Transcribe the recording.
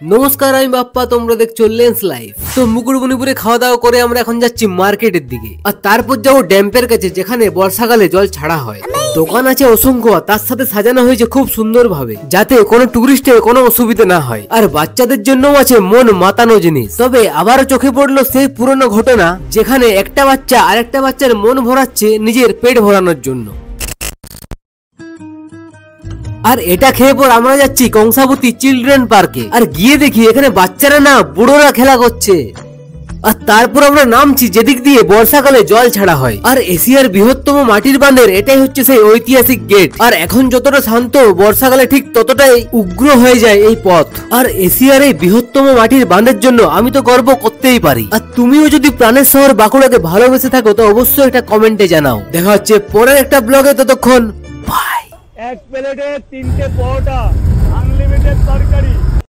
নমস্কার, আমি বাপ্পা, তোমরা দেখছো লেন্স লাইফ। তো মুকুটমণিপুরে খাওয়া দাওয়া করে আমরা এখন যাচ্ছি মার্কেটের দিকে, আর তারপর যাবো ড্যাম্পের কাছে যেখানে বর্ষাকালে জল ছাড়া হয়। দোকান আছে অসংখ্য, তার সাথে সাজানো হয়েছে খুব সুন্দর ভাবে যাতে কোনো টুরিস্টের কোনো অসুবিধা না হয়। আর বাচ্চাদের জন্য আছে মন মাতানো জিনিস। তবে আবারও চোখে পড়লো সেই পুরনো ঘটনা যেখানে একটা বাচ্চা আরেকটা বাচ্চার মন ভরাচ্ছে নিজের পেট ভরানোর জন্য। আর এটা খেয়ে পর আমরা যাচ্ছি কংসাবতী চিলড্রেন পার্কে, আর গিয়ে দেখি এখানে বাচ্চারা না বুড়োরা খেলা করছে। আর তারপর আমরা নামছি যেদিক দিয়ে বর্ষাকালে জল ছাড়া হয়। আর এশিয়ার বৃহত্তম মাটির বাঁধের এটাই হচ্ছে সেই ঐতিহাসিক গেট। আর এখন যতটা শান্ত, বর্ষাকালে ঠিক ততটাই উগ্র হয়ে যায় এই পথ। আর এশিয়ার এই বৃহত্তম মাটির বাঁধের জন্য আমি তো গর্ব করতেই পারি। আর তুমিও যদি প্রাণের শহর বাঁকুড়াকে ভালোবেসে থাকো তো অবশ্যই একটা কমেন্টে জানাও। দেখা হচ্ছে পরের একটা ব্লগে, ততক্ষণ বাই। এক প্লেটে 3টে পরোটা, আনলিমিটেড তরকারি।